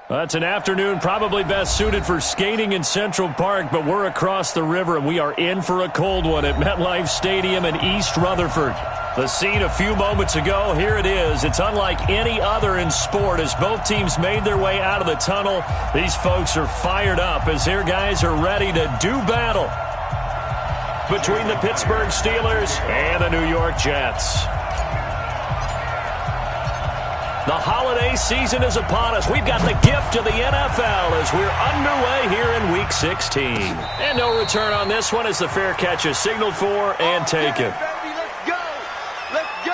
That's an afternoon probably best suited for skating in Central Park, but we're across the river, and we are in for a cold one at MetLife Stadium in East Rutherford. The scene a few moments ago, here it is. It's unlike any other in sport as both teams made their way out of the tunnel. These folks are fired up as their guys are ready to do battle between the Pittsburgh Steelers and the New York Jets. The holiday season is upon us. We've got the gift of the NFL as we're underway here in Week 16. And no return on this one as the fair catch is signaled for and taken. Let's go! Let's go!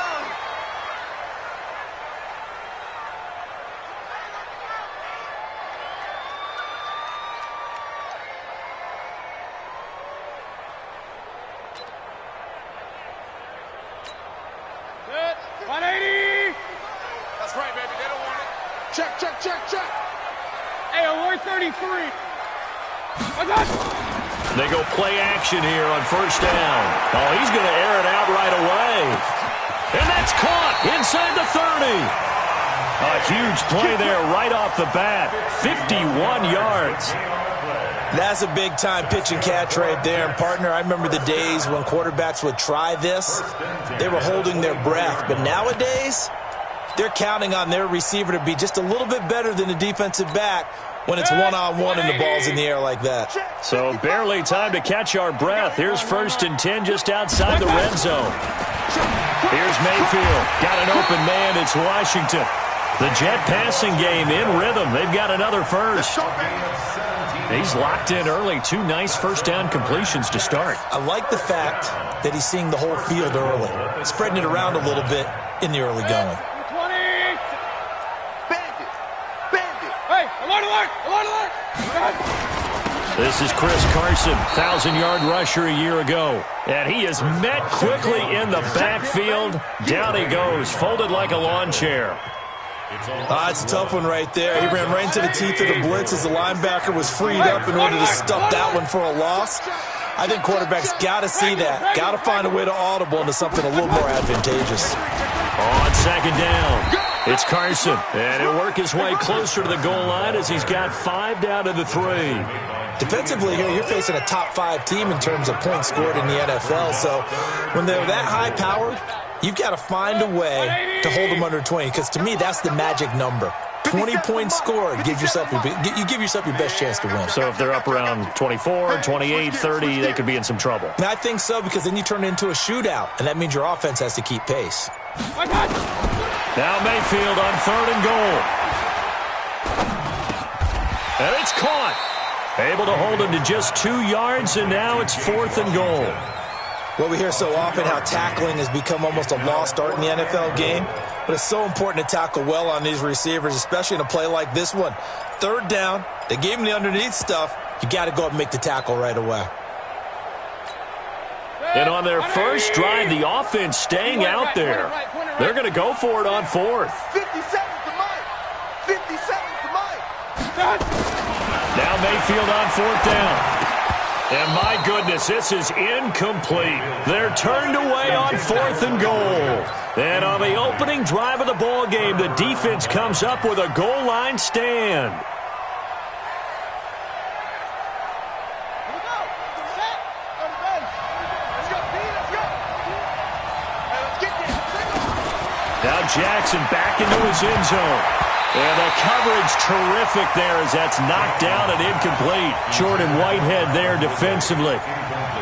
Good. 180! That's right, baby. They don't want it. Check, check, check, check. Hey, alert 33. What's that? They go play action here on first down. Oh, he's going to air it out right away. And that's caught inside the 30. A huge play there right off the bat. 51 yards. That's a big-time pitch and catch right there. And, partner, I remember the days when quarterbacks would try this. They were holding their breath. But nowadays, they're counting on their receiver to be just a little bit better than the defensive back when it's one-on-one and the ball's in the air like that. So barely time to catch our breath. Here's 1st and 10 just outside the red zone. Here's Mayfield. Got an open man. It's Washington. The Jet passing game in rhythm. They've got another first. He's locked in early. 2 nice first down completions to start. I like the fact that he's seeing the whole field early, spreading it around a little bit in the early going. This is Chris Carson, 1,000-yard rusher a year ago. And he is met quickly in the backfield. Down he goes, folded like a lawn chair. It's a tough one right there. He ran right into the teeth of the blitz as the linebacker was freed up in order to stuff that one for a loss. I think quarterbacks got to see that. Got to find a way to audible into something a little more advantageous. On second down, it's Carson. And he'll work his way closer to the goal line as he's got 5 down to the 3. Defensively here, you're facing a top-5 team in terms of points scored in the NFL. So when they're that high-powered, you've got to find a way to hold them under 20, because to me, that's the magic number. 20 points scored, you give yourself your best chance to win. So if they're up around 24, 28, 30, they could be in some trouble. And I think so, because then you turn it into a shootout, and that means your offense has to keep pace. Now Mayfield on 3rd and goal. And it's caught. Able to hold him to just 2 yards, and now it's 4th and goal. Well, we hear so often how tackling has become almost a lost art in the NFL game, but it's so important to tackle well on these receivers, especially in a play like this one. 3rd down, they gave him the underneath stuff. You got to go up and make the tackle right away. And on their first drive, the offense staying out there. They're going to go for it on 4th. 50 seconds to Mike. 50 seconds to Mike. Now Mayfield on 4th down. And my goodness, this is incomplete. They're turned away on 4th and goal. And on the opening drive of the ball game, the defense comes up with a goal line stand. Now Jackson back into his end zone. And the coverage terrific there as that's knocked down and incomplete. Jordan Whitehead there defensively.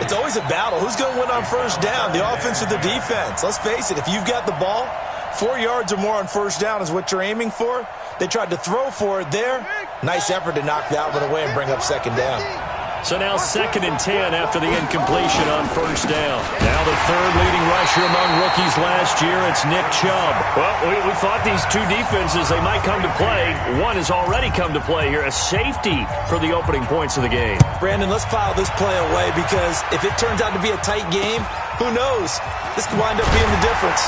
It's always a battle. Who's going to win on first down, the offense or the defense? Let's face it, if you've got the ball, 4 yards or more on first down is what you're aiming for. They tried to throw for it there. Nice effort to knock that one away and bring up 2nd down. So now 2nd and 10 after the incompletion on first down. Now the 3rd leading rusher among rookies last year, it's Nick Chubb. Well, we thought these 2 defenses, they might come to play. One has already come to play here, a safety for the opening points of the game. Brandon, let's file this play away, because if it turns out to be a tight game, who knows? This could wind up being the difference.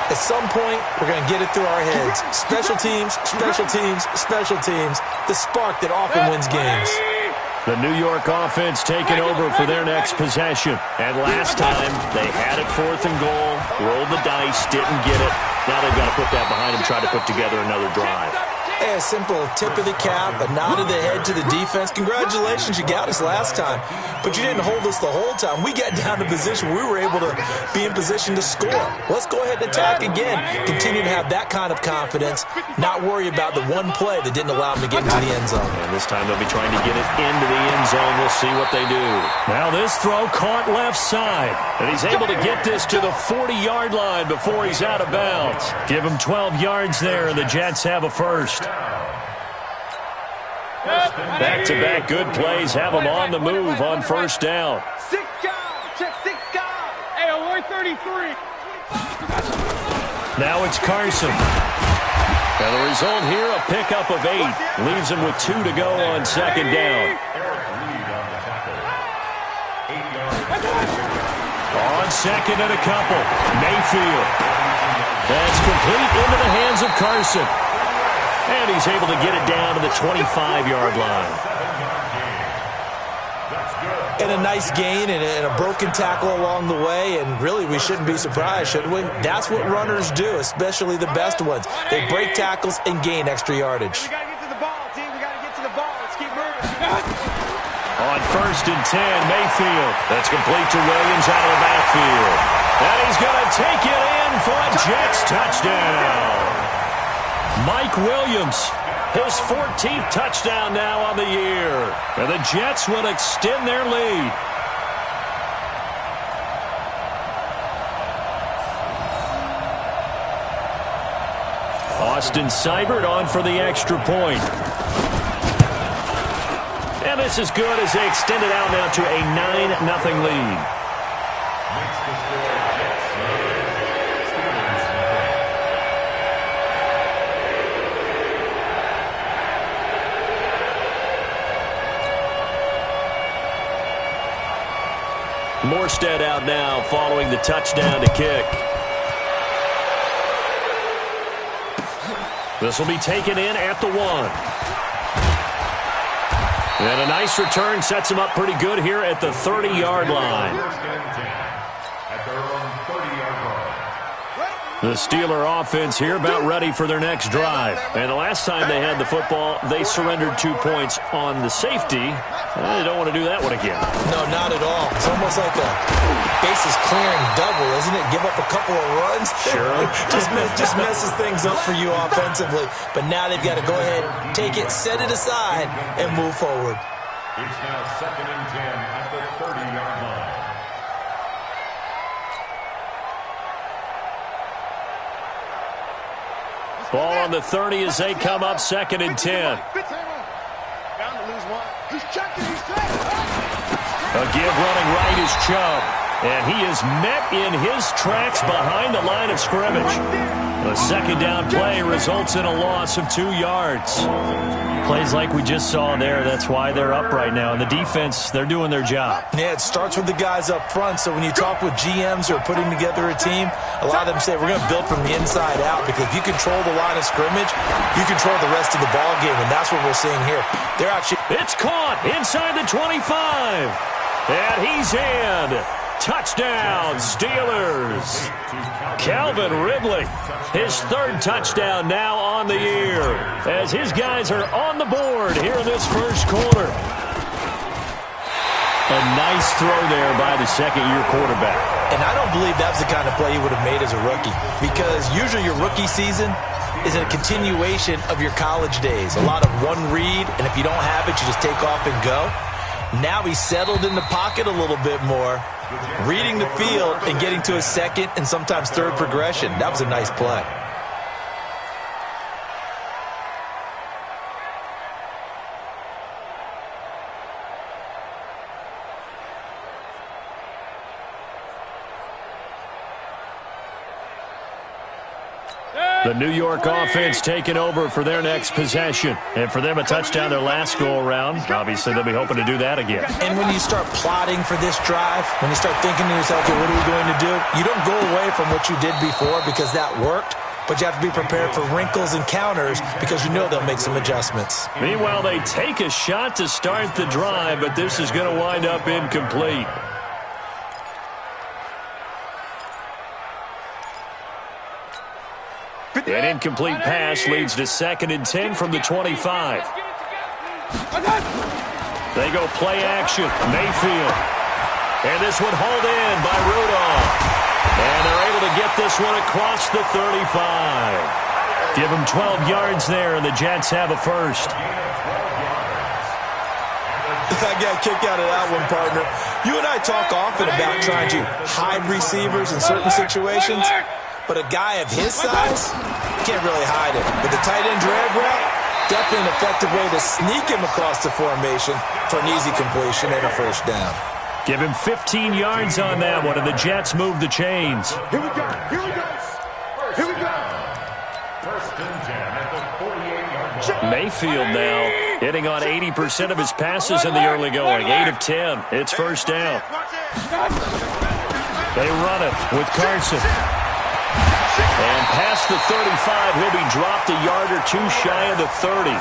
At some point, we're going to get it through our heads. Special teams, special teams, special teams. The spark that often wins games. The New York offense taking over for their next possession. And last time, they had it 4th and goal, rolled the dice, didn't get it. Now they've got to put that behind them, try to put together another drive. Hey, a simple tip of the cap, a nod of the head to the defense. Congratulations, you got us last time, but you didn't hold us the whole time. We got down to position where we were able to be in position to score. Let's go ahead and attack again. Continue to have that kind of confidence, not worry about the one play that didn't allow them to get into the end zone. And this time they'll be trying to get it into the end zone. We'll see what they do. Now this throw caught left side, and he's able to get this to the 40-yard line before he's out of bounds. Give him 12 yards there, and the Jets have a first. Back-to-back good plays have them on the move on first down. 6 guys. Check 6 guys. Hey, alert 33. Now it's Carson. And the result here, a pickup of 8. Leaves him with 2 to go on second down. On second and a couple, Mayfield. That's complete into the hands of Carson. And he's able to get it down to the 25-yard line. And a nice gain and a broken tackle along the way, and really we shouldn't be surprised, should we? That's what runners do, especially the best ones. They break tackles and gain extra yardage. We got to get to the ball, team. We got to get to the ball. Let's keep moving. On first and 10, Mayfield. That's complete to Williams out of the backfield. And he's going to take it in for a Jets touchdown. Mike Williams, his 14th touchdown now on the year. And the Jets will extend their lead. Austin Seibert on for the extra point. And this is good as they extend it out now to a 9-0 lead. Morstead out now following the touchdown to kick. This will be taken in at the 1. And a nice return sets him up pretty good here at the 30-yard line. The Steeler offense here about ready for their next drive. And the last time they had the football, they surrendered 2 points on the safety. They don't want to do that one again. No, not at all. It's almost like a bases clearing double, isn't it? Give up a couple of runs. Sure. just messes things up for you offensively. But now they've got to go ahead, take it, set it aside, and move forward. It's now 2nd and 10 at the 30-yard line. Ball on the 30 as they come up 2nd and 10. A give running right is Chubb. And he is met in his tracks behind the line of scrimmage. The second down play results in a loss of 2 yards. Plays like we just saw there. That's why they're up right now. And the defense, they're doing their job. Yeah, it starts with the guys up front. So when you talk with GMs who are putting together a team, a lot of them say we're going to build from the inside out, because if you control the line of scrimmage, you control the rest of the ball game, and that's what we're seeing here. They're actually... It's caught inside the 25. And he's in. Touchdown, Steelers. Calvin Ridley, his 3rd touchdown now on the year, as his guys are on the board here in this first quarter. A nice throw there by the second-year quarterback. And I don't believe that's the kind of play he would have made as a rookie, because usually your rookie season is a continuation of your college days. A lot of one read, and if you don't have it, you just take off and go. Now he's settled in the pocket a little bit more, reading the field and getting to a second and sometimes third progression. That was a nice play. The New York offense taking over for their next possession. And for them, a touchdown their last go-around. Obviously, they'll be hoping to do that again. And when you start plotting for this drive, when you start thinking to yourself, okay, what are we going to do? You don't go away from what you did before because that worked, but you have to be prepared for wrinkles and counters because you know they'll make some adjustments. Meanwhile, they take a shot to start the drive, but this is going to wind up incomplete. An incomplete pass leads to 2nd and 10 from the 25. They go play action. Mayfield. And this one hauled in by Rudolph. And they're able to get this one across the 35. Give them 12 yards there, and the Jets have a first. I got a kick out of that one, partner. You and I talk often about trying to hide receivers in certain situations, but a guy of his size can't really hide it. With the tight end drag route, definitely an effective way to sneak him across the formation for an easy completion and a first down. Give him 15 yards on that one, and the Jets move the chains. Here we go. Here we go. Here we go. First and 10 at the 48-yard line. Mayfield now hitting on 80% of his passes in the early going. 8 of 10. It's first down. They run it with Carson. And past the 35, he'll be dropped a yard or two shy of the 30.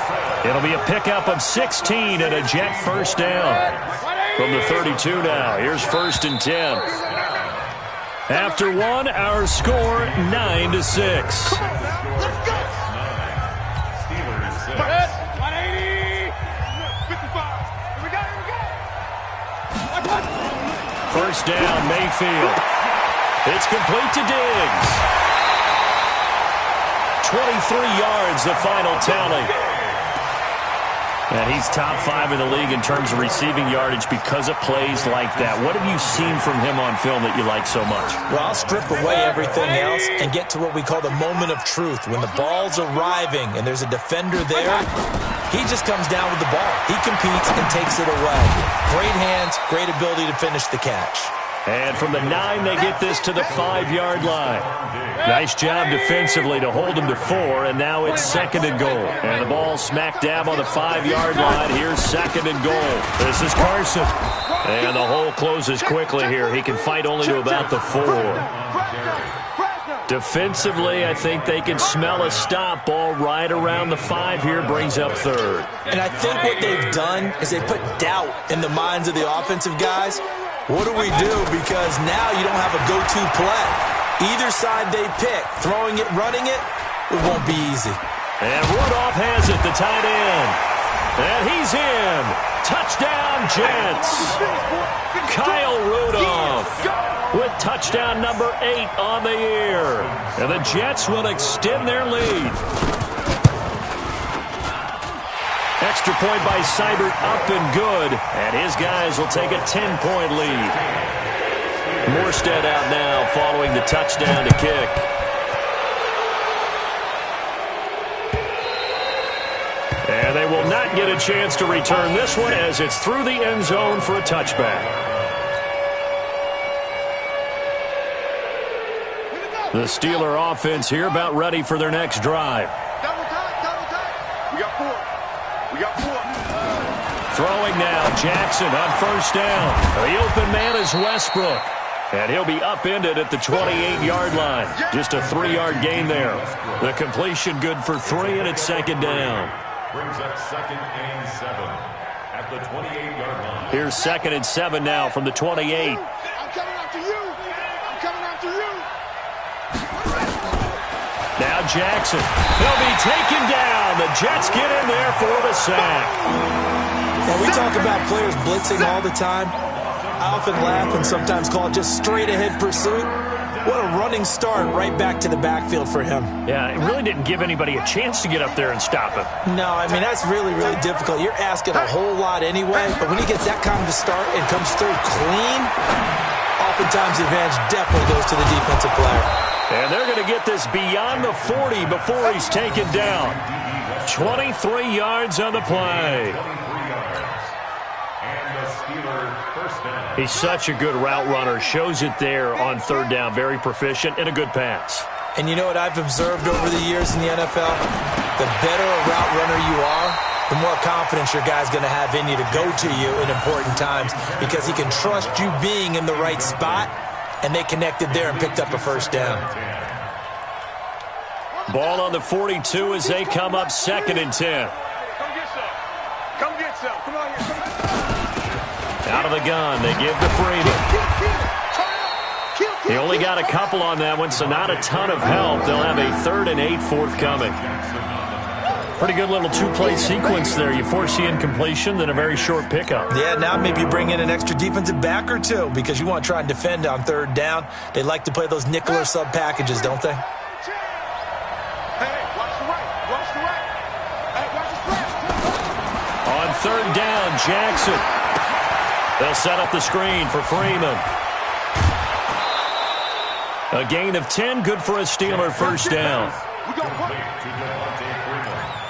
It'll be a pickup of 16 and a Jet first down. From the 32 now, here's 1st and 10. After one, our score 9-6. 1st down, Mayfield. It's complete to Diggs. 23 yards, the final tally. And he's top 5 in the league in terms of receiving yardage because of plays like that. What have you seen from him on film that you like so much? Well, I'll strip away everything else and get to what we call the moment of truth. When the ball's arriving and there's a defender there, he just comes down with the ball. He competes and takes it away. Great hands, great ability to finish the catch. And from the 9, they get this to the 5-yard line. Nice job defensively to hold them to 4, and now it's 2nd and goal. And the ball smack dab on the 5-yard line. Here's 2nd and goal. This is Carson. And the hole closes quickly here. He can fight only to about the 4. Defensively, I think they can smell a stop. Ball right around the 5 here, brings up 3rd. And I think what they've done is they put doubt in the minds of the offensive guys. What do we do? Because now you don't have a go-to play. Either side they pick, throwing it, running it, it won't be easy. And Rudolph has it, the tight end. And he's in. Touchdown, Jets. Kyle Rudolph with touchdown number 8 on the year. And the Jets will extend their lead. Extra point by Seibert up and good. And his guys will take a 10-point lead. Morstead out now following the touchdown to kick. And they will not get a chance to return this one as it's through the end zone for a touchback. The Steeler offense here about ready for their next drive. Double time. We got 4. Throwing now, Jackson on 1st down. The open man is Westbrook. And he'll be upended at the 28-yard line. Just a 3-yard gain there. The completion good for 3, and it's 2nd down. Brings up 2nd and 7 at the 28-yard line. Here's 2nd and 7 now from the 28. I'm coming after you. Now Jackson. He'll be taken down. The Jets get in there for the sack. When we talk about players blitzing all the time, I often laugh and sometimes call it just straight-ahead pursuit. What a running start right back to the backfield for him. Yeah, it really didn't give anybody a chance to get up there and stop him. No, I mean, that's really, really difficult. You're asking a whole lot anyway, but when he gets that kind of a start and comes through clean, oftentimes the advantage definitely goes to the defensive player. And they're going to get this beyond the 40 before he's taken down. 23 yards on the play. He's such a good route runner. Shows it there on 3rd down. Very proficient and a good pass. And you know what I've observed over the years in the NFL? The better a route runner you are, the more confidence your guy's going to have in you to go to you in important times because he can trust you being in the right spot, and they connected there and picked up a 1st down. Ball on the 42 as they come up 2nd and 10. Come get some. Come on here. Out of the gun, they give to Freeman. He only got a couple on that one, so not a ton of help. They'll have a 3rd and 8 forthcoming. Pretty good little two-play sequence there. You force the incompletion, then a very short pickup. Yeah, now maybe you bring in an extra defensive back or two because you want to try and defend on 3rd down. They like to play those nickel or sub packages, don't they? Hey, watch the right. Watch the right. Hey, watch the spread. On 3rd down, Jackson. They'll set up the screen for Freeman. A gain of 10, good for a Steeler first down.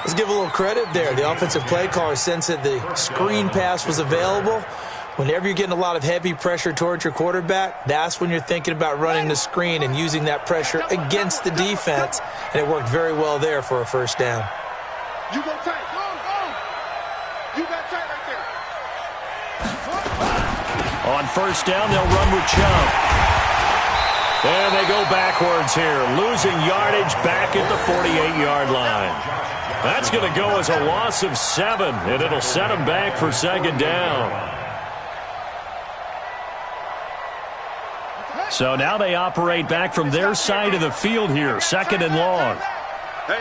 Let's give a little credit there. The offensive play caller sensed that the screen pass was available. Whenever you're getting a lot of heavy pressure towards your quarterback, that's when you're thinking about running the screen and using that pressure against the defense. And it worked very well there for a first down. You go tight. Go. You got tight right there. On first down, they'll run with Chubb. And they go backwards here, losing yardage back at the 48-yard line. That's going to go as a loss of 7, and it'll set them back for 2nd down. So now they operate back from their side of the field here, 2nd and long. Hey.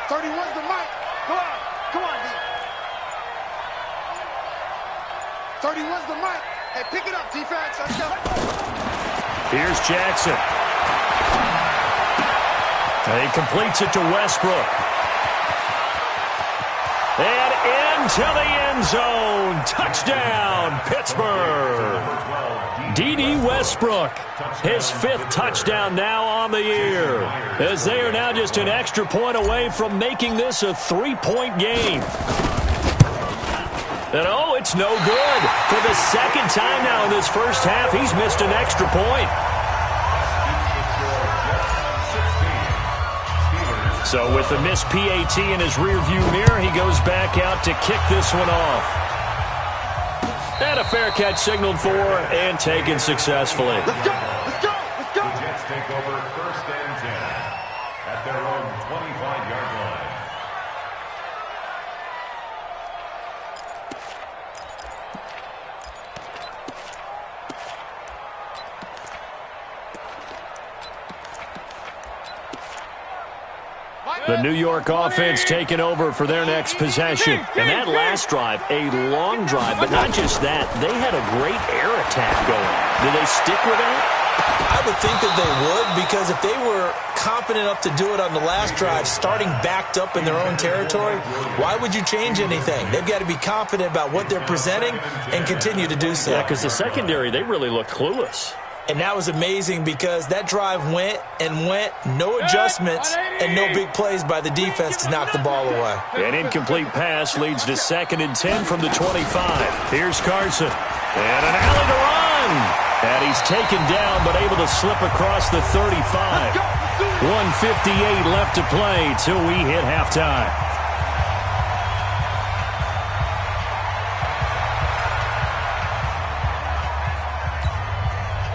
31's the mic. Go on. Come on, D. 31's the mic. Hey, pick it up, defense. Let's go. Here's Jackson. And he completes it to Westbrook. And into the end zone. Touchdown, Pittsburgh. D.D. Westbrook, his 5th touchdown now on the year, as they are now just an extra point away from making this a 3-point game. And oh, it's no good. For the 2nd time now in this first half, he's missed an extra point. So with the missed PAT in his rearview mirror, he goes back out to kick this one off. And a fair catch signaled for and taken successfully. Let's go. The Jets take over 1st and 10 at their own 25-yard line. The New York offense taking over for their next possession. And that last drive, a long drive, but not just that. They had a great air attack going. Do they stick with that? I would think that they would, because if they were confident enough to do it on the last drive, starting backed up in their own territory, why would you change anything? They've got to be confident about what they're presenting and continue to do so. Yeah, because the secondary, they really look clueless. And that was amazing because that drive went and went, no adjustments and no big plays by the defense to knock the ball away. An incomplete pass leads to 2nd and 10 from the 25. Here's Carson. And an alley to run. And he's taken down but able to slip across the 35. 1:58 left to play till we hit halftime.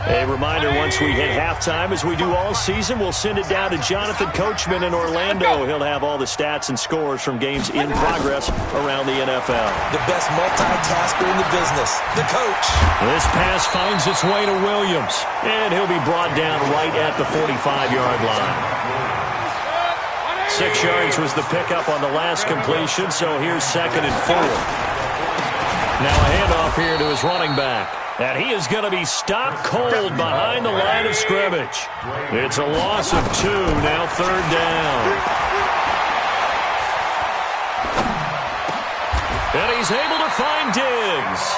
A reminder, once we hit halftime, as we do all season, we'll send it down to Jonathan Coachman in Orlando. He'll have all the stats and scores from games in progress around the NFL. The best multitasker in the business, the coach. This pass finds its way to Williams, and he'll be brought down right at the 45-yard line. 6 yards was the pickup on the last completion, so here's 2nd and 4. Now a handoff here to his running back. And he is going to be stopped cold behind the line of scrimmage. It's a loss of 2, now 3rd down. And he's able to find Diggs.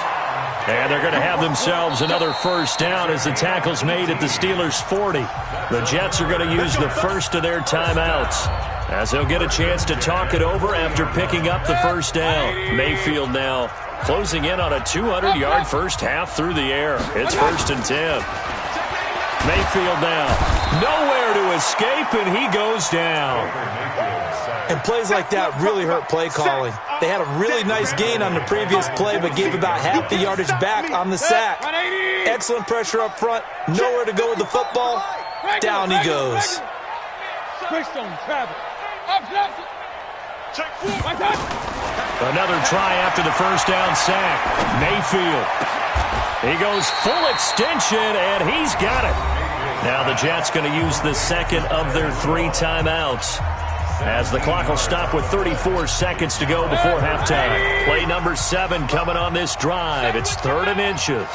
And they're going to have themselves another first down as the tackle's made at the Steelers' 40. The Jets are going to use the first of their timeouts, as they'll get a chance to talk it over after picking up the first down. Mayfield now closing in on a 200-yard first half through the air. It's 1st and 10. Mayfield now nowhere to escape, and he goes down. And plays like that really hurt play calling. They had a really nice gain on the previous play, but gave about half the yardage back on the sack. Excellent pressure up front. Nowhere to go with the football. Down he goes. Another try after the first down sack. Mayfield He goes full extension, and he's got it. Now the Jets going to use the second of their 3 timeouts, as the clock will stop with 34 seconds to go before halftime. Play number 7 coming on this drive. It's 3rd and inches.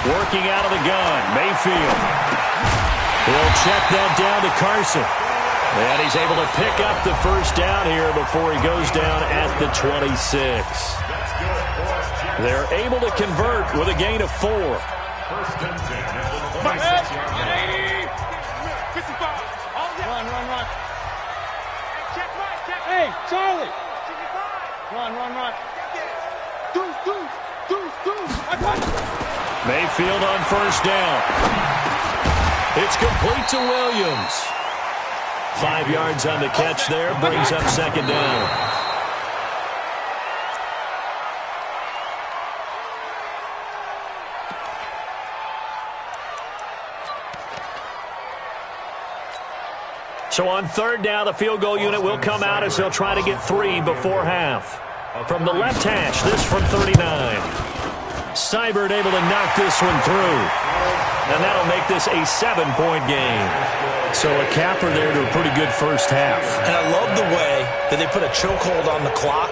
Working out of the gun, Mayfield. He'll check that down to Carson. And he's able to pick up the first down here before he goes down at the 26. They're able to convert with a gain of 4. First and 10. 80. 55. Run. Hey, Charlie. Run. Deuce. Mayfield on first down. It's complete to Williams. 5 yards on the catch there, brings up second down. So on 3rd down, the field goal unit will come out as they'll try to get 3 before half. From the left hash, this from 39. Seibert able to knock this one through. And that'll make this a 7-point game. So a capper there to a pretty good first half. And I love the way that they put a chokehold on the clock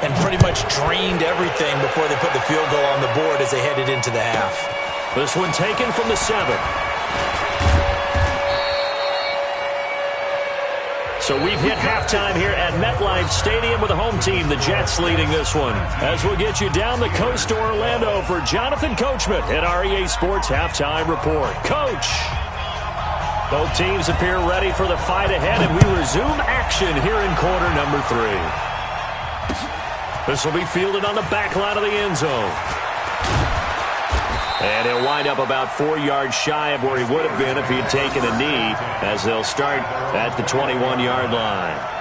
and pretty much drained everything before they put the field goal on the board as they headed into the half. This one taken from the 7. So we've hit halftime here at MetLife Stadium with the home team, the Jets, leading this one. As we'll get you down the coast to Orlando for Jonathan Coachman at REA Sports Halftime Report. Coach! Both teams appear ready for the fight ahead, and we resume action here in quarter number 3. This will be fielded on the back line of the end zone. And he'll wind up about 4 yards shy of where he would have been if he had taken a knee, as they'll start at the 21-yard line.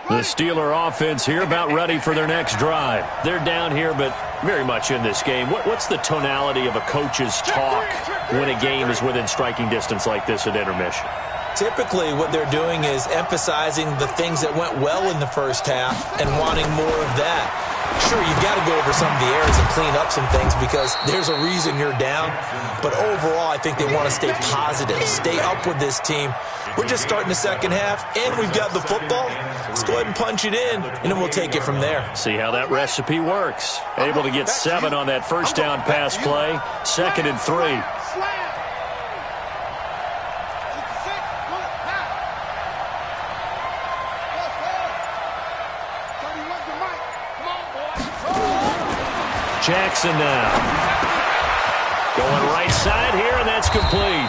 The Steeler offense here about ready for their next drive. They're down here, but very much in this game. What's the tonality of a coach's talk when a game is within striking distance like this at intermission? Typically, what they're doing is emphasizing the things that went well in the first half and wanting more of that. Sure, you've got to go over some of the errors and clean up some things because there's a reason you're down. But overall, I think they want to stay positive, stay up with this team. We're just starting the second half, and we've got the football. Let's go ahead and punch it in, and then we'll take it from there. See how that recipe works. Able to get 7 on that first down pass play. 2nd and 3. Jackson now. Going right side here, and that's complete.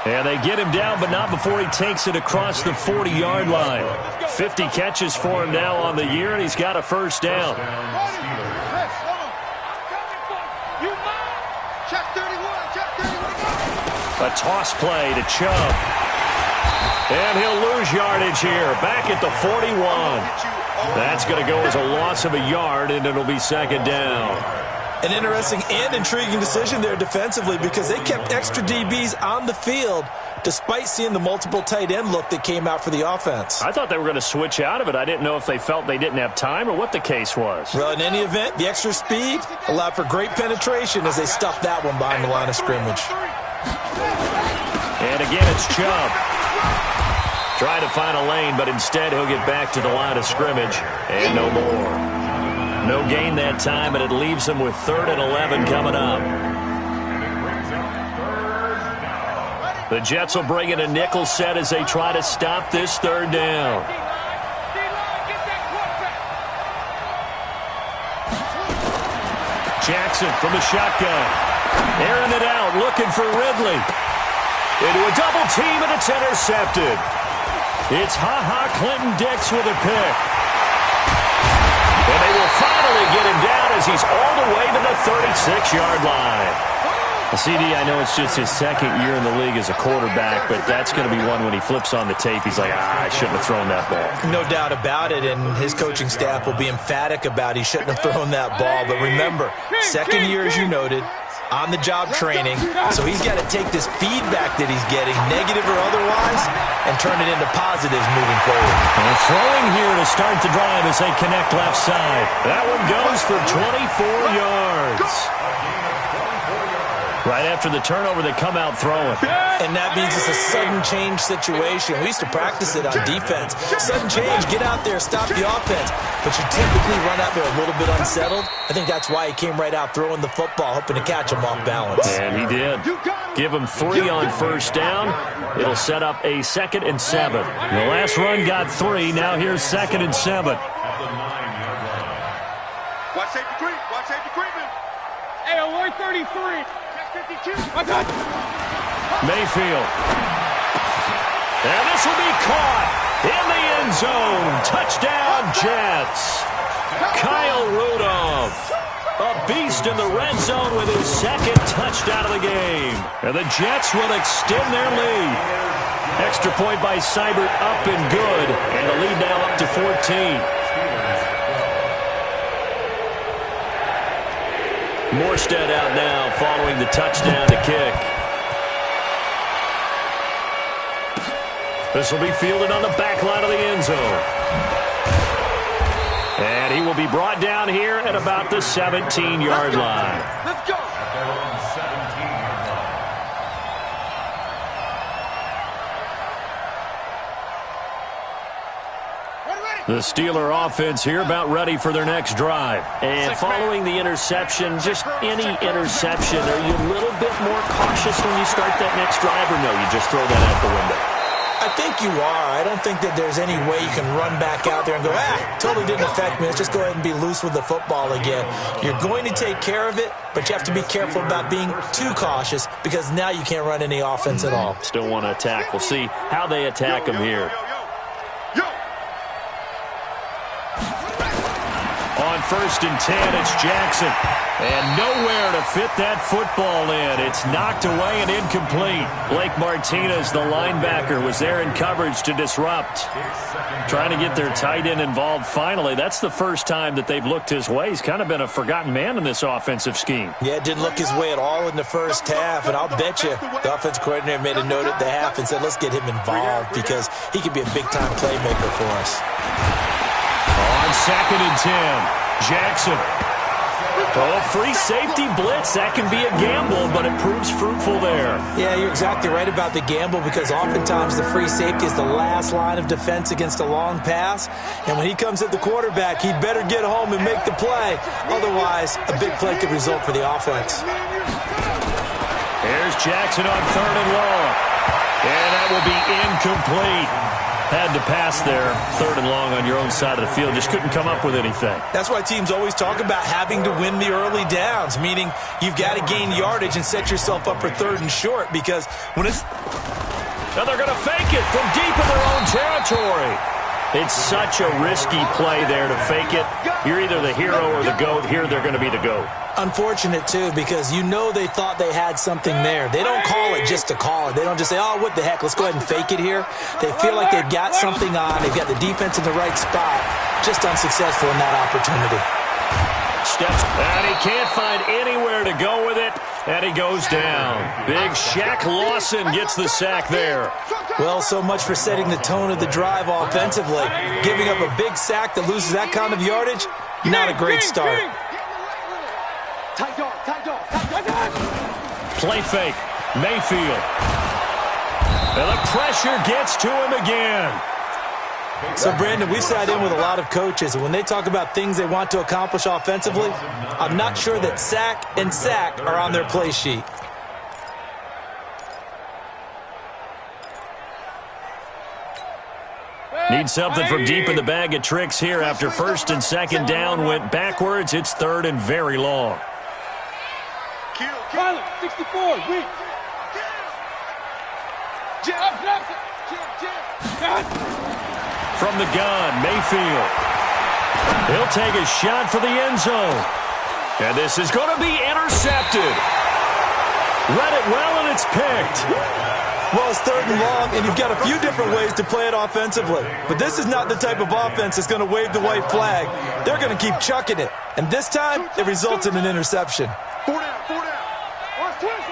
And they get him down, but not before he takes it across the 40-yard line. 50 catches for him now on the year, and he's got a first down. A toss play to Chubb. And he'll lose yardage here, back at the 41. That's going to go as a loss of a yard, and it'll be second down. An interesting and intriguing decision there defensively because they kept extra DBs on the field despite seeing the multiple tight end look that came out for the offense. I thought they were going to switch out of it. I didn't know if they felt they didn't have time or what the case was. Well, in any event, the extra speed allowed for great penetration as they stuffed that one behind the line of scrimmage. And again, it's Chubb. Try to find a lane, but instead he'll get back to the line of scrimmage and no more. No gain that time, and it leaves him with 3rd and 11 coming up. The Jets will bring in a nickel set as they try to stop this 3rd down. Jackson from the shotgun. Airing it out, looking for Ridley. Into a double team, and it's intercepted. It's Clinton-Dix with a pick. And they will finally get him down as he's all the way to the 36-yard line. CD, I know it's just his second year in the league as a quarterback, but that's going to be one when he flips on the tape, he's like, I shouldn't have thrown that ball. No doubt about it, and his coaching staff will be emphatic about he shouldn't have thrown that ball. But remember, second year, as you noted, on-the-job training, so he's got to take this feedback that he's getting, negative or otherwise, and turn it into positives moving forward. And throwing here to start the drive as they connect left side. That one goes for 24 yards. Right after the turnover, they come out throwing. And that means it's a sudden change situation. We used to practice it on defense. Sudden change, get out there, stop the offense. But you typically run out there a little bit unsettled. I think that's why he came right out throwing the football, hoping to catch him off balance. And he did. Give him 3 on first down. It'll set up a 2nd and 7. The last run got 3. Now here's 2nd and 7. Watch safety creep. Watch safety creeping. Hey, alert 33. Mayfield. And this will be caught in the end zone. Touchdown, Jets. Kyle Rudolph, a beast in the red zone with his 2nd touchdown of the game. And the Jets will extend their lead. Extra point by Seibert, up and good. And the lead now up to 14. Morstead out now following the touchdown to kick. This will be fielded on the back line of the end zone. And he will be brought down here at about the 17-yard line. Let's go. The Steeler offense here about ready for their next drive. And following the interception, just any interception, are you a little bit more cautious when you start that next drive, or no, you just throw that out the window? I think you are. I don't think that there's any way you can run back out there and go, totally didn't affect me. Let's just go ahead and be loose with the football again. You're going to take care of it, but you have to be careful about being too cautious because now you can't run any offense at all. Still want to attack. We'll see how they attack him here. On 1st and 10, it's Jackson. And nowhere to fit that football in. It's knocked away and incomplete. Blake Martinez, the linebacker, was there in coverage to disrupt. Trying to get their tight end involved finally. That's the first time that they've looked his way. He's kind of been a forgotten man in this offensive scheme. Yeah, didn't look his way at all in the first half. And I'll bet you the offensive coordinator made a note at the half and said, let's get him involved because he could be a big-time playmaker for us. On 2nd and 10, Jackson. Oh, free safety blitz. That can be a gamble, but it proves fruitful there. Yeah, you're exactly right about the gamble because oftentimes the free safety is the last line of defense against a long pass. And when he comes at the quarterback, he'd better get home and make the play. Otherwise, a big play could result for the offense. Here's Jackson on 3rd and long. And that will be incomplete. Had to pass there, 3rd and long on your own side of the field. Just couldn't come up with anything. That's why teams always talk about having to win the early downs, meaning you've got to gain yardage and set yourself up for 3rd and short because when it's... Now they're going to fake it from deep in their own territory. It's such a risky play there to fake it. You're either the hero or the GOAT. Here they're going to be the GOAT. Unfortunate, too, because you know they thought they had something there. They don't call it just to call it. They don't just say, oh, what the heck, let's go ahead and fake it here. They feel like they've got something on. They've got the defense in the right spot. Just unsuccessful in that opportunity. Steps, and he can't find anywhere to go with it, and he goes down. Big Shaq Lawson gets the sack there. Well, so much for setting the tone of the drive offensively. Giving up a big sack that loses that kind of yardage, not a great start. Play fake, Mayfield. And the pressure gets to him again. So, Brandon, we've sat in with a lot of coaches, and when they talk about things they want to accomplish offensively, I'm not sure that sack and sack are on their play sheet. Need something from deep in the bag of tricks here after 1st and 2nd down went backwards. It's 3rd and very long. 64, weak. From the gun, Mayfield. He'll take a shot for the end zone. And this is going to be intercepted. Read it well, and it's picked. Well, it's 3rd and long, and you've got a few different ways to play it offensively. But this is not the type of offense that's going to wave the white flag. They're going to keep chucking it. And this time, it results in an interception. 4 down, 4 down. Watch twist.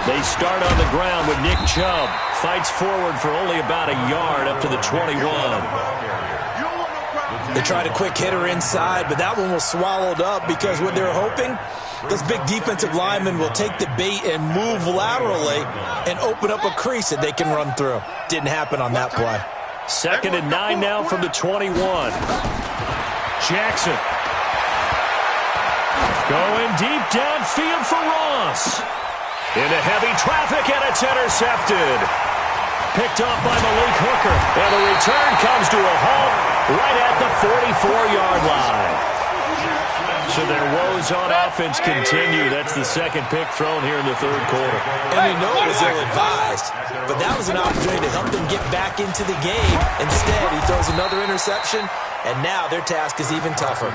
They start on the ground with Nick Chubb. Fights forward for only about a yard up to the 21. They tried a quick hitter inside, but that one was swallowed up because what they're hoping, those big defensive linemen will take the bait and move laterally and open up a crease that they can run through. Didn't happen on that play. 2nd and 9 now from the 21. Jackson. Going deep downfield for Ross. Into heavy traffic, and it's intercepted. Picked off by Malik Hooker. And the return comes to a halt right at the 44-yard line. So their woes on offense continue. That's the 2nd pick thrown here in the 3rd quarter. And we know it was ill-advised, but that was an opportunity to help them get back into the game. Instead, he throws another interception, and now their task is even tougher.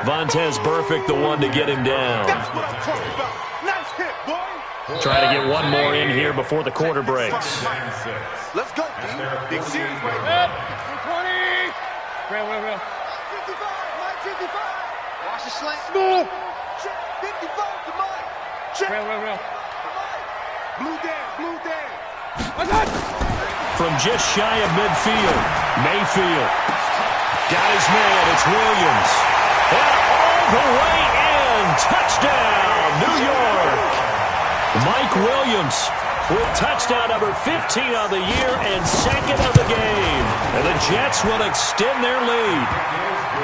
Vontez Burfict, the one to get him down. That's what I'm talking about. Nice hit, boy. Try to get one more in here before the quarter breaks. Let's go, D. Big series right now. 20. Real. 55. Watch the slant. Move. 55 to Mike. Check. Real. Blue down. From just shy of midfield, Mayfield. Got his man. It's Williams. And all the way in. Touchdown, New York. Mike Williams with touchdown number 15 on the year and 2nd of the game. And the Jets will extend their lead.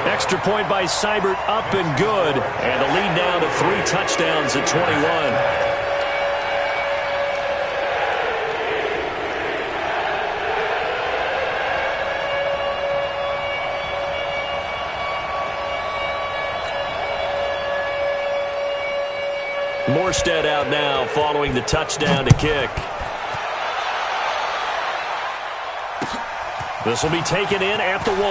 Extra point by Seibert, up and good. And the lead now to 3 touchdowns at 21. Morstead out now following the touchdown to kick. This will be taken in at the 1.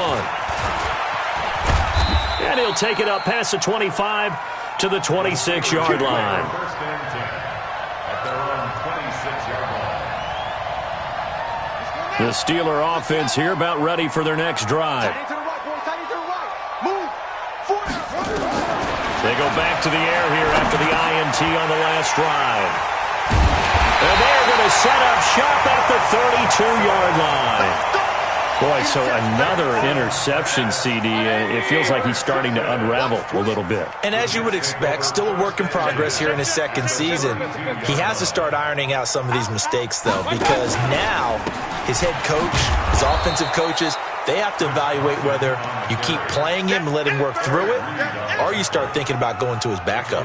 And he'll take it up past the 25 to the 26-yard line. First and 10 at their own 26-yard line. The Steeler offense here about ready for their next drive. They go back to the air here after the INT on the last drive. And they're going to set up shop at the 32-yard line. Boy, so another interception, CD. It feels like he's starting to unravel a little bit. And as you would expect, still a work in progress here in his 2nd season. He has to start ironing out some of these mistakes, though, because now his head coach, his offensive coaches, they have to evaluate whether you keep playing him and let him work through it, or you start thinking about going to his backup.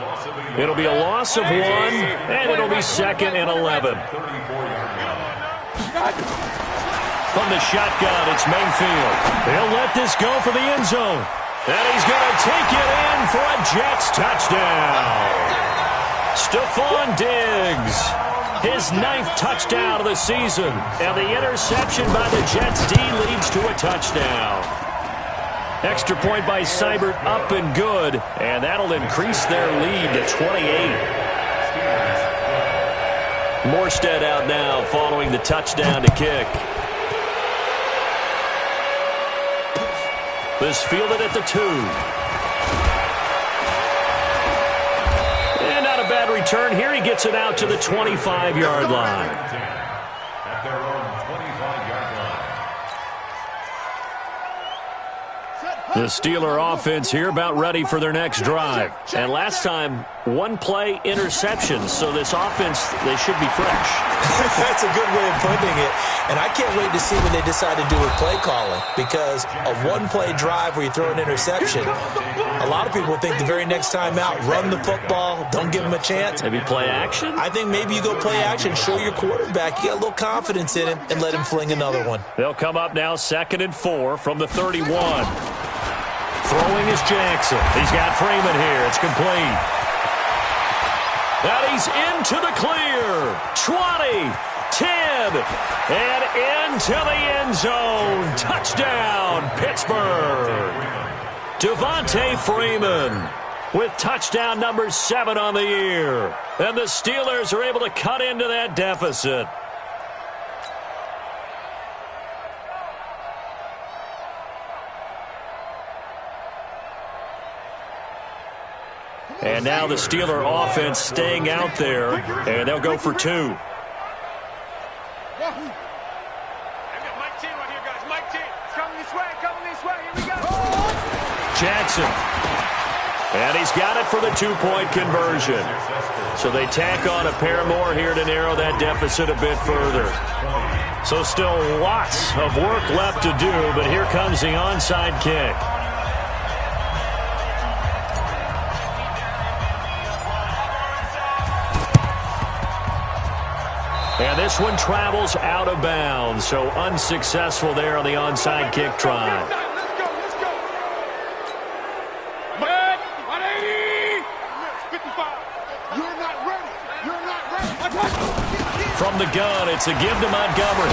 It'll be a loss of 1, and it'll be 2nd and 11. From the shotgun, it's Mayfield. They'll let this go for the end zone. And he's going to take it in for a Jets touchdown. Stephon Diggs. His 9th touchdown of the season. And the interception by the Jets D leads to a touchdown. Extra point by Seibert, up and good. And that'll increase their lead to 28. Morstead out now following the touchdown to kick. This fielded at the 2. And not a bad return here. He gets it out to the 25-yard line. At their own 25-yard line. The Steeler offense here about ready for their next drive. And last time, 1-play interceptions. So this offense, they should be fresh. That's a good way of putting it. And I can't wait to see what they decide to do with play calling, because a 1-play drive where you throw an interception, a lot of people think the very next time out, run the football, don't give him a chance. Maybe play action? I think maybe you go play action, show your quarterback you got a little confidence in him, and let him fling another one. They'll come up now 2nd and 4 from the 31. Throwing is Jackson. He's got Freeman here. It's complete. And he's into the clear. 20, 10, and into the end zone. Touchdown, Pittsburgh. Devontae Freeman. with touchdown number 7 on the year. And the Steelers are able to cut into that deficit. And now the Steeler offense staying out there, and they'll go for 2. Jackson. And he's got it for the 2-point conversion. So they tack on a pair more here to narrow that deficit a bit further. So still lots of work left to do, but here comes the onside kick. And this one travels out of bounds, so unsuccessful there on the onside kick try. From the gun, it's a give to Montgomery.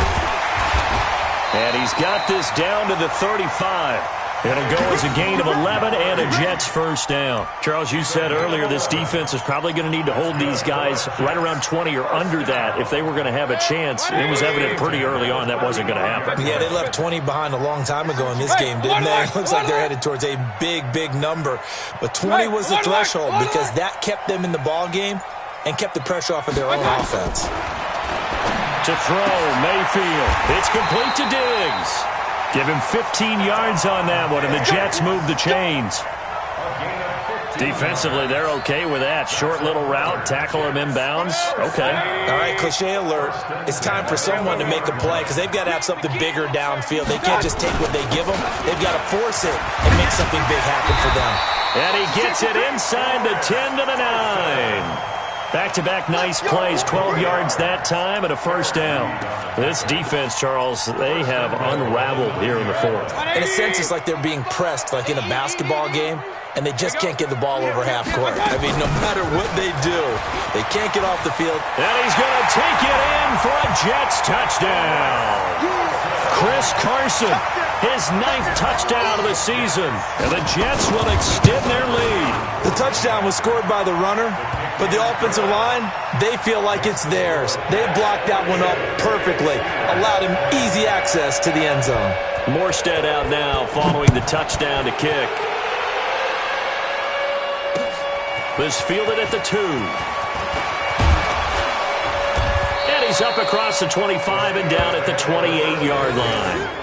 And he's got this down to the 35. It'll go as a gain of 11 and a Jets first down. Charles, you said earlier this defense is probably going to need to hold these guys right around 20 or under that if they were going to have a chance. It was evident pretty early on that wasn't going to happen. Yeah, they left 20 behind a long time ago in this game, didn't they? Looks like they're headed towards a big, big number. But 20 was the threshold because that kept them in the ball game and kept the pressure off of their own offense. To throw, Mayfield. It's complete to Diggs. Give him 15 yards on that one, and the Jets move the chains. Defensively, they're okay with that. Short little route, tackle him inbounds. Okay. All right, cliche alert. It's time for someone to make a play because they've got to have something bigger downfield. They can't just take what they give them. They've got to force it and make something big happen for them. And he gets it inside the 10 to the 9. Back-to-back nice plays, 12 yards that time and a first down. This defense, Charles, they have unraveled here in the fourth. In a sense, it's like they're being pressed like in a basketball game, and they just can't get the ball over half court. I mean, no matter what they do, they can't get off the field. And he's going to take it in for a Jets touchdown. Chris Carson, his 9th touchdown of the season, and the Jets will extend their lead. The touchdown was scored by the runner, but the offensive line, they feel like it's theirs. They blocked that one up perfectly, allowed him easy access to the end zone. Morstead out now following the touchdown to kick. This fielded at the 2. And he's up across the 25 and down at the 28-yard line.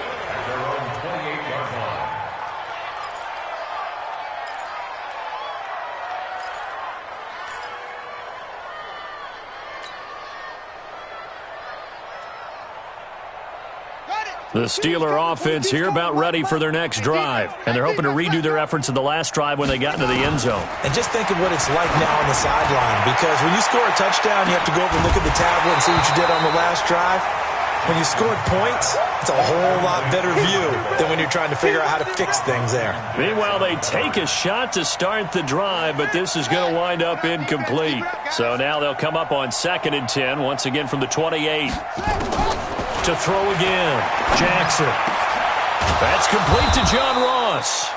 The Steeler offense here about ready for their next drive. And they're hoping to redo their efforts in the last drive when they got into the end zone. And just think of what it's like now on the sideline. Because when you score a touchdown, you have to go over and look at the tablet and see what you did on the last drive. When you scored points, it's a whole lot better view than when you're trying to figure out how to fix things there. Meanwhile, they take a shot to start the drive, but this is going to wind up incomplete. So now they'll come up on 2nd and 10, once again from the 28. To throw again, Jackson. That's complete to John Ross.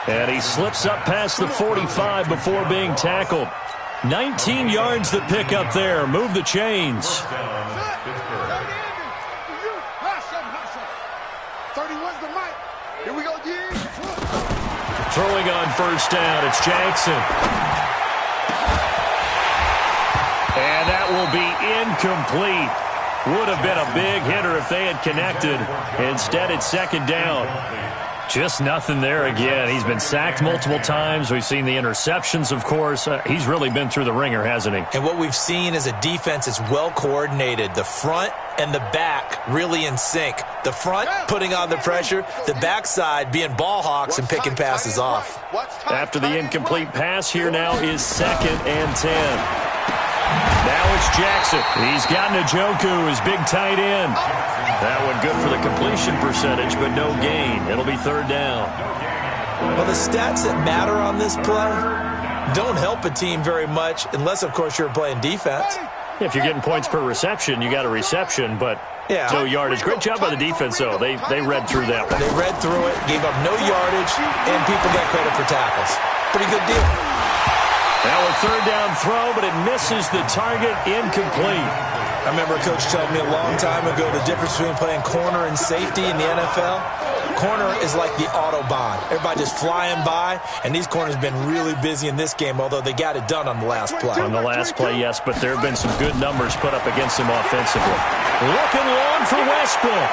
And he slips up past the 45 before being tackled. 19 yards to pick up there. Move the chains. 31's the mic. Here we go, G. Throwing on first down, it's Jackson. And that will be incomplete. Would have been a big hitter if they had connected. Instead, it's 2nd down. Just nothing there again. He's been sacked multiple times. We've seen the interceptions, of course. He's really been through the ringer, hasn't he? And what we've seen is a defense that's well coordinated. The front and the back really in sync. The front putting on the pressure. The backside being ball hawks and picking passes off. After the incomplete pass, here now is 2nd and 10. Now it's Jackson. He's got Njoku, his big tight end. That one good for the completion percentage, but no gain. It'll be 3rd down. Well, the stats that matter on this play don't help a team very much unless, of course, you're playing defense. If you're getting points per reception, you got a reception, but no yardage. Great job by the defense, though. They read through that one. They read through it, gave up no yardage, and people got credit for tackles. Pretty good deal. Now a third down throw, but it misses the target, incomplete. I remember a coach telling me a long time ago the difference between playing corner and safety in the NFL. Corner is like the Autobahn. Everybody just flying by, and these corners have been really busy in this game, although they got it done on the last play. On the last play, yes, but there have been some good numbers put up against him offensively. Looking long for Westbrook.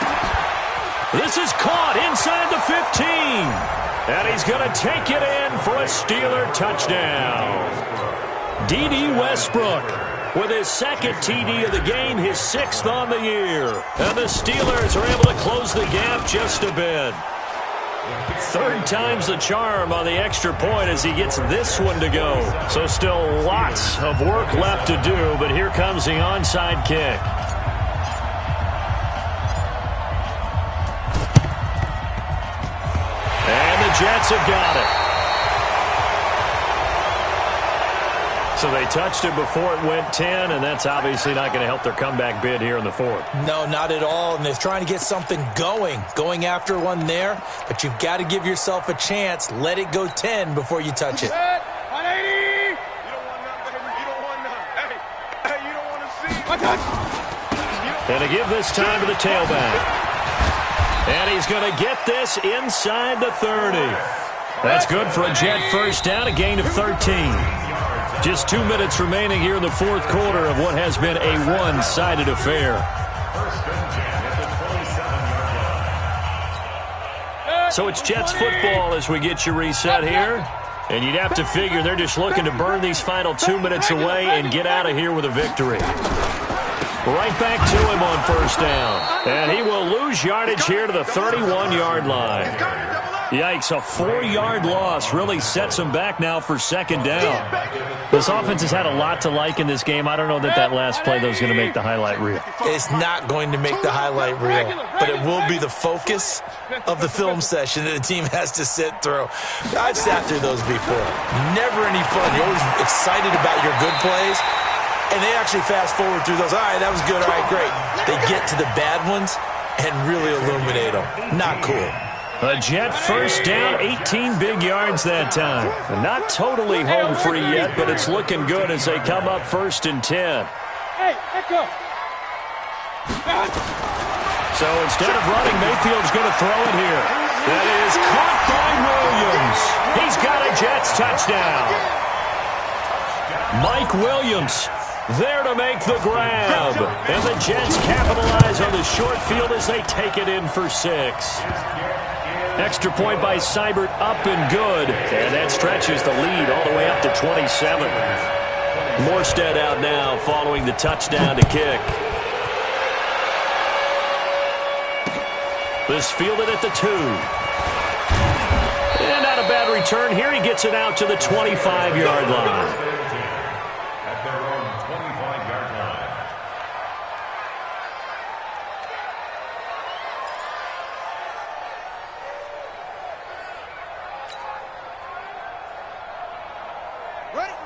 This is caught inside the 15. And he's going to take it in for a Steeler touchdown. D.D. Westbrook with his second TD of the game, his 6th on the year. And the Steelers are able to close the gap just a bit. Third time's the charm on the extra point as he gets this one to go. So still lots of work left to do, but here comes the onside kick. And the Jets have got it. So they touched it before it went 10, and that's obviously not going to help their comeback bid here in the fourth. No, not at all, and they're trying to get something going after one there, but you've got to give yourself a chance. Let it go 10 before you touch it. 180! You don't want none, baby. You don't want none. Hey, you don't want to see. And to give this time to the tailback. And he's going to get this inside the 30. That's good for a Jet first down, a gain of 13. Just 2 minutes remaining here in the fourth quarter of what has been a one-sided affair. So it's Jets football as we get you reset here. And you'd have to figure they're just looking to burn these final 2 minutes away and get out of here with a victory. Right back to him on first down. And he will lose yardage here to the 31-yard line. Yikes, a 4-yard loss really sets him back now for second down. This offense has had a lot to like in this game. I don't know that last play, though, is going to make the highlight reel. It's not going to make the highlight reel, but it will be the focus of the film session that the team has to sit through. I've sat through those before. Never any fun. You're always excited about your good plays, and they actually fast forward through those. All right, that was good. All right, great. They get to the bad ones and really illuminate them. Not cool. A Jet first down, 18 big yards that time. Not totally home free yet, but it's looking good as they come up first and 10. Hey, let go. So instead of running, Mayfield's going to throw it here. That is caught by Williams. He's got a Jets touchdown. Mike Williams there to make the grab. And the Jets capitalize on the short field as they take it in for 6. Extra point by Seibert, up and good. And that stretches the lead all the way up to 27. Morstead out now following the touchdown to kick. This fielded at the 2. And not a bad return here. He gets it out to the 25-yard line. At their own 25-yard line.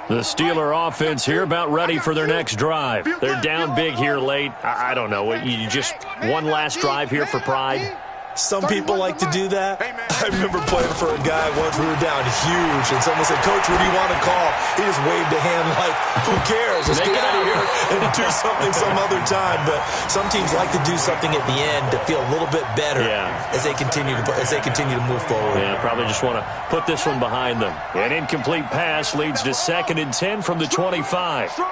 The Steeler offense here about ready for their next drive. They're down big here late. I don't know. You just one last drive here for pride? Some people like to do that. I remember playing for a guy once. We were down huge, and someone said, "Coach, what do you want to call?" He just waved a hand like, "Who cares? Let's get out of here and do something some other time." But some teams like to do something at the end to feel a little bit better as they continue to move forward. Yeah, probably just want to put this one behind them. An incomplete pass leads to 2nd and 10 from the 25. Pick it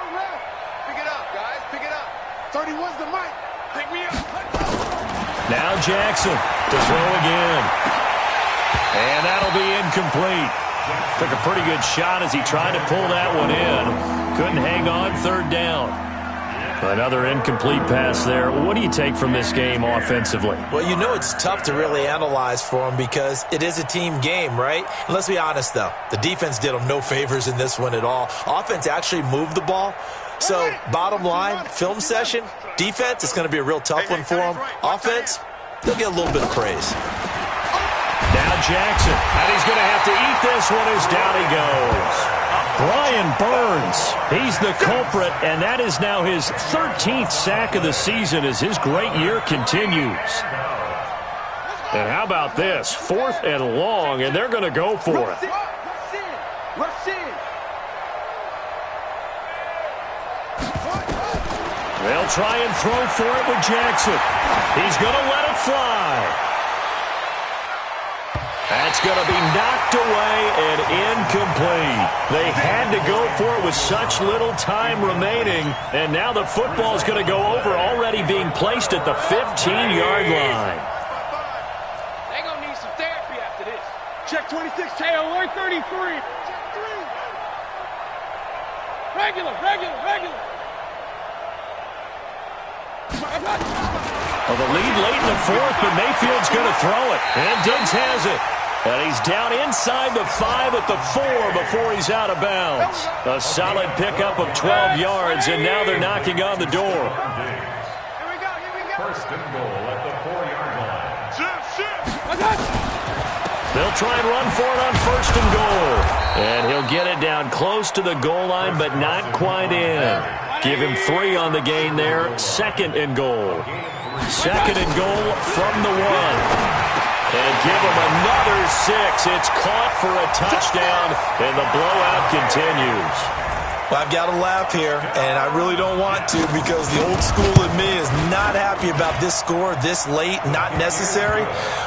up, guys. Pick it up. 31's the mic. Pick me up. Now Jackson to throw again. And that'll be incomplete. Took a pretty good shot as he tried to pull that one in. Couldn't hang on, 3rd down. Another incomplete pass there. What do you take from this game offensively? Well, you know it's tough to really analyze for them because it is a team game, right? And let's be honest, though. The defense did them no favors in this one at all. Offense actually moved the ball. So, bottom line, film session, defense, it's going to be a real tough one for them. Offense, they'll get a little bit of praise. Now Jackson, and he's going to have to eat this one as down he goes. Brian Burns, he's the culprit, and that is now his 13th sack of the season as his great year continues. And how about this? 4th and long, and they're going to go for it. Rush in. They'll try and throw for it with Jackson. He's going to let it fly. That's going to be knocked away and incomplete. They had to go for it with such little time remaining, and now the football's going to go over, already being placed at the 15-yard line. They're going to need some therapy after this. Check 26, tail, alert 33. Check 3. Regular. Well, the lead late in the fourth, but Mayfield's going to throw it. And Diggs has it. And he's down inside the 5 at the 4 before he's out of bounds. A solid pickup of 12 yards, and now they're knocking on the door. Here we go. First and goal at the 4-yard line. They'll try and run for it on first and goal. And he'll get it down close to the goal line, but not quite in. Give him 3 on the gain there. Second and goal. Second and goal from the 1. And give him another 6. It's caught for a touchdown, and the blowout continues. Well, I've got to laugh here, and I really don't want to because the old school in me is not happy about this score this late, not necessary.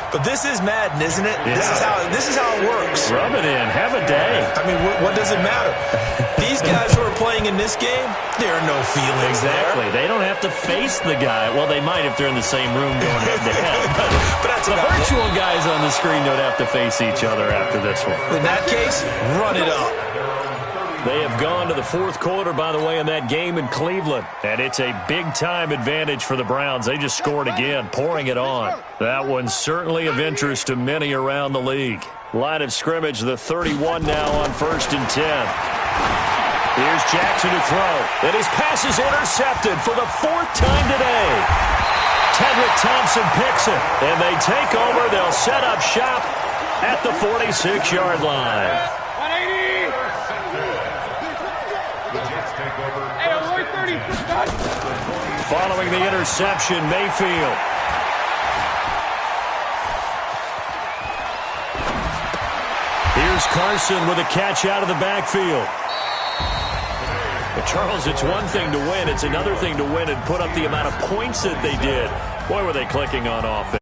But this is Madden, isn't it? Yeah. This is how it works. Rub it in. Have a day. I mean, what does it matter? These guys who are playing in this game, there are no feelings Exactly. there. They don't have to face the guy. Well, they might if they're in the same room going head-to-head. But that's The about it. virtual guys on the screen don't have to face each other after this one. In that case, run it up. They have gone to the fourth quarter, by the way, in that game in Cleveland. And it's a big-time advantage for the Browns. They just scored again, pouring it on. That one's certainly of interest to many around the league. Line of scrimmage, the 31 now on 1st and 10. Here's Jackson to throw. And his pass is intercepted for the 4th time today. Tedrick Thompson picks it. And they take over. They'll set up shop at the 46-yard line. 180. Hey, alert 33. Following the interception, Mayfield. Here's Carson with a catch out of the backfield. But Charles, it's one thing to win. It's another thing to win and put up the amount of points that they did. Boy, were they clicking on offense.